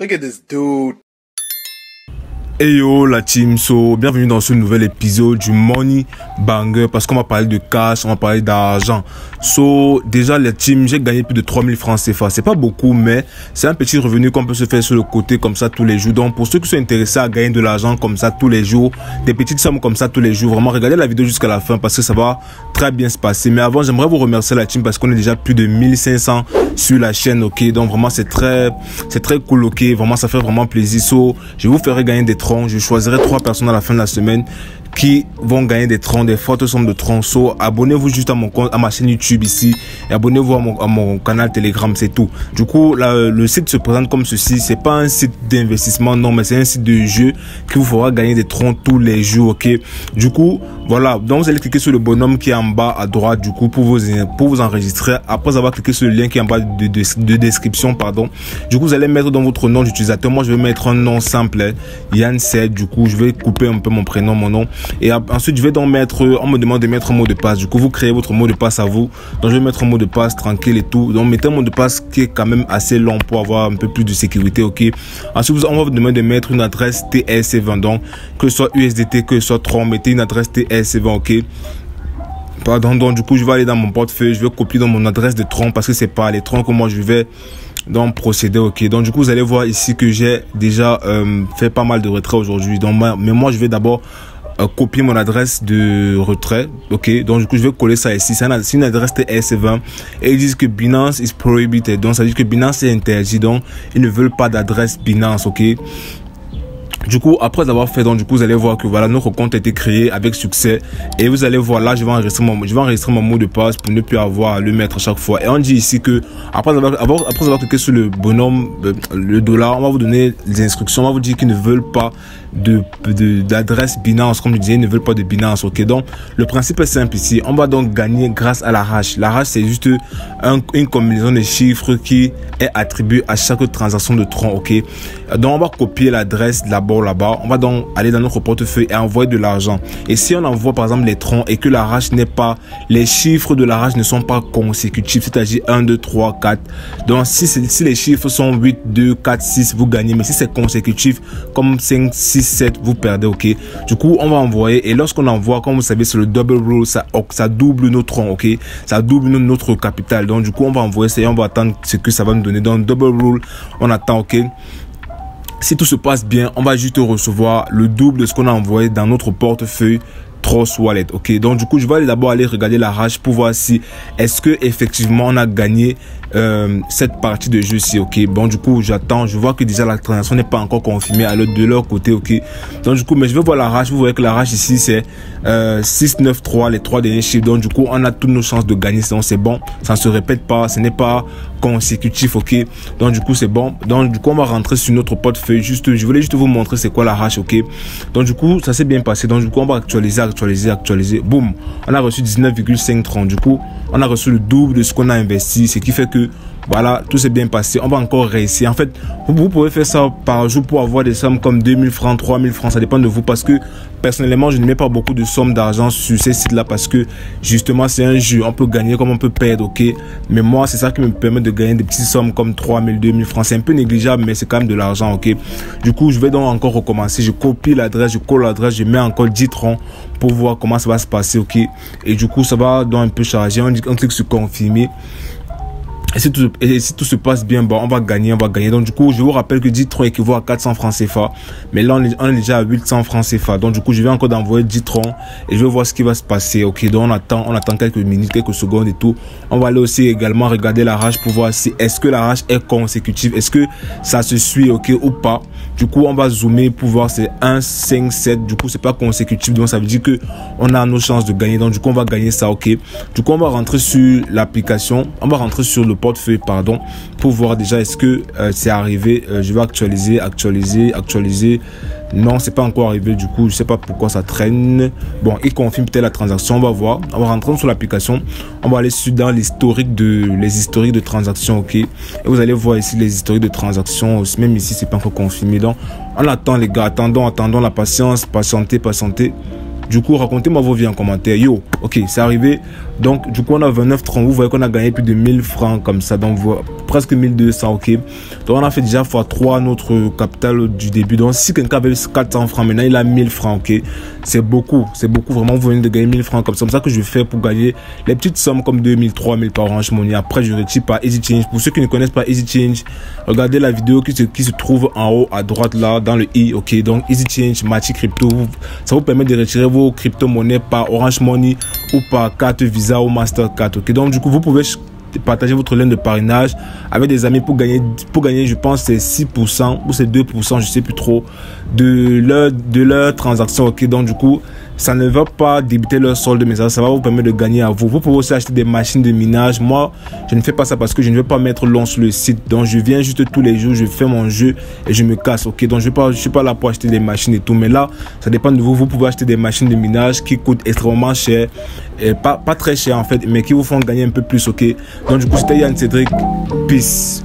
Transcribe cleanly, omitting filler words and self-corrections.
Look at this dude. Hey yo la team, bienvenue dans ce nouvel épisode du Money Banger parce qu'on va parler de cash, on va parler d'argent. Déjà la team, j'ai gagné plus de 3000 francs CFA. C'est pas beaucoup, mais c'est un petit revenu qu'on peut se faire sur le côté comme ça tous les jours. Donc pour ceux qui sont intéressés à gagner de l'argent comme ça tous les jours, des petites sommes comme ça tous les jours, vraiment regardez la vidéo jusqu'à la fin parce que ça va très bien se passer. Mais avant, j'aimerais vous remercier la team parce qu'on est déjà plus de 1500 sur la chaîne, ok. Donc vraiment c'est très cool, ok. Vraiment ça fait vraiment plaisir. Je vous ferai gagner des troncs. Je choisirai 3 personnes à la fin de la semaine qui vont gagner des troncs, des fortes sommes de troncs. Abonnez-vous juste à mon compte, à ma chaîne YouTube ici, et abonnez-vous à mon canal Telegram, c'est tout. Du coup, le site se présente comme ceci. C'est pas un site d'investissement, non, mais c'est un site de jeu qui vous fera gagner des troncs tous les jours, ok. Du coup, voilà. Donc vous allez cliquer sur le bonhomme qui est en bas à droite, du coup, pour vous enregistrer. Après avoir cliqué sur le lien qui est en bas de description, pardon. Du coup, vous allez mettre dans votre nom d'utilisateur. Moi, je vais mettre un nom simple, Yann 7. Du coup, je vais couper un peu mon prénom, mon nom. Et ensuite, je vais donc mettre, on me demande de mettre un mot de passe. Du coup, vous créez votre mot de passe à vous. Donc, je vais mettre un mot de passe tranquille et tout. Donc, mettez un mot de passe qui est quand même assez long pour avoir un peu plus de sécurité, ok. Ensuite, on va vous demander de mettre une adresse TRC20. Donc, que ce soit USDT, que ce soit Tron, mettez une adresse TRC20, ok. Pardon, donc du coup, je vais aller dans mon portefeuille. Je vais copier dans mon adresse de Tron parce que c'est pas les Tron que moi je vais donc procéder, ok. Donc du coup vous allez voir ici que j'ai déjà fait pas mal de retraits aujourd'hui. Donc mais moi je vais d'abord copier mon adresse de retrait, ok. Donc du coup je vais coller ça ici. C'est une adresse TRC20 et ils disent que Binance is prohibited. Donc ça veut dire que Binance est interdit. Donc ils ne veulent pas d'adresse Binance, ok. Du coup, après avoir fait, donc du coup, vous allez voir que voilà, notre compte a été créé avec succès. Et vous allez voir là, je vais enregistrer mon mot de passe pour ne plus avoir à le mettre à chaque fois. Et on dit ici que après avoir cliqué sur le bonhomme, le dollar, on va vous donner les instructions. On va vous dire qu'ils ne veulent pas d'adresse Binance, comme je disais, ils ne veulent pas de Binance, ok. Donc le principe est simple ici. On va donc gagner grâce à la hash. La hash, c'est juste une combinaison de chiffres qui est attribuée à chaque transaction de Tron, ok. Donc on va copier l'adresse d'abord là-bas. On va donc aller dans notre portefeuille et envoyer de l'argent. Et si on envoie par exemple les troncs et que la hash n'est pas, les chiffres de la hash ne sont pas consécutifs, c'est-à-dire 1, 2, 3, 4. Donc si les chiffres sont 8, 2, 4, 6, vous gagnez. Mais si c'est consécutif comme 5, 6, 7, vous perdez, ok. Du coup, on va envoyer et lorsqu'on envoie, comme vous savez, c'est le double roll, ça double nos troncs, ok. Ça double notre capital. Donc du coup, on va envoyer ça et on va attendre ce que ça va nous donner. Donc double roll, on attend, ok. Si tout se passe bien, on va juste recevoir le double de ce qu'on a envoyé dans notre portefeuille Trust Wallet, ok. Donc du coup, je vais d'abord aller regarder la hash pour voir si est-ce que effectivement on a gagné cette partie de jeu-ci, ok. Bon, du coup, j'attends, je vois que déjà la transaction n'est pas encore confirmée de leur côté, ok. Donc du coup, mais je vais voir la hash. Vous voyez que la hash ici c'est 6, 9, 3, les 3 derniers chiffres. Donc du coup, on a toutes nos chances de gagner. Donc c'est bon, ça ne se répète pas, ce n'est pas consécutif, ok. Donc du coup, c'est bon. Donc du coup, on va rentrer sur notre portefeuille. Je voulais juste vous montrer c'est quoi la hash, ok. Donc du coup, ça s'est bien passé. Donc du coup, on va actualiser. Boum, on a reçu 19,530. Du coup, on a reçu le double de ce qu'on a investi, ce qui fait que voilà, tout s'est bien passé. On va encore réussir. En fait, vous pouvez faire ça par jour pour avoir des sommes comme 2000 francs, 3000 francs. Ça dépend de vous parce que personnellement, je ne mets pas beaucoup de sommes d'argent sur ces sites-là parce que justement, c'est un jeu. On peut gagner comme on peut perdre, ok. Mais moi, c'est ça qui me permet de gagner des petites sommes comme 3000, 2000 francs. C'est un peu négligeable, mais c'est quand même de l'argent, ok. Du coup, je vais donc encore recommencer. Je copie l'adresse, je colle l'adresse, je mets encore 10 troncs pour voir comment ça va se passer, ok. Et du coup, ça va donc un peu charger. On clique sur confirmer. Et si tout se passe bien, bon, on va gagner. Donc du coup, je vous rappelle que 10 troncs équivaut à 400 francs CFA. Mais là, on est déjà à 800 francs CFA. Donc du coup, je vais encore envoyer 10 troncs et je vais voir ce qui va se passer. Ok, donc on attend quelques minutes, quelques secondes et tout. On va aller aussi également regarder la hash pour voir si est-ce que la hash est consécutive, est-ce que ça se suit, ok, ou pas. Du coup, on va zoomer pour voir c'est 1, 5, 7. Du coup, c'est pas consécutif. Donc ça veut dire que on a nos chances de gagner. Donc du coup, on va gagner ça, ok. Du coup, on va rentrer sur l'application. On va rentrer sur le portefeuille, pardon, pour voir déjà est-ce que c'est arrivé. Je vais actualiser. Non, c'est pas encore arrivé. Du coup, je sais pas pourquoi ça traîne. Bon, il confirme peut-être la transaction. On va voir. On va rentrer sur l'application. On va aller dans les historiques de transactions, ok. Et vous allez voir ici les historiques de transactions. Même ici, c'est pas encore confirmé. Donc, on attend les gars. Attendons la patience. Patientez. Du coup, racontez-moi vos vies en commentaire. Yo, ok, c'est arrivé. Donc, du coup, on a 29,30. Vous voyez qu'on a gagné plus de 1000 francs comme ça. Donc, presque 1200, ok. Donc, on a fait déjà x3 notre capital du début. Donc, si quelqu'un avait 400 francs, maintenant il a 1000 francs, ok. C'est beaucoup vraiment. Vous venez de gagner 1000 francs comme ça. C'est comme ça que je vais faire pour gagner les petites sommes comme 2000, 3000 par Orange Money. Après, je retire par Easy Change. Pour ceux qui ne connaissent pas Easy Change, regardez la vidéo qui se trouve en haut à droite là, dans le i, ok. Donc, Easy Change, Machi Crypto, ça vous permet de retirer vos crypto-monnaies par Orange Money ou par carte Visa ou Mastercard, ok. Donc, du coup, vous pouvez partager votre lien de parrainage avec des amis pour gagner je pense c'est 6% ou c'est 2%, je sais plus trop de leur transaction, ok. Donc du coup ça ne va pas débiter leur solde, mais ça va vous permettre de gagner à vous. Vous pouvez aussi acheter des machines de minage. Moi je ne fais pas ça parce que je ne veux pas mettre long sur le site, donc je viens juste tous les jours, je fais mon jeu et je me casse, ok. Donc je suis pas là pour acheter des machines et tout, mais là ça dépend de vous. Vous pouvez acheter des machines de minage qui coûtent extrêmement cher et pas très cher en fait, mais qui vous font gagner un peu plus, ok. Donc du coup c'était Yann Cédric, peace.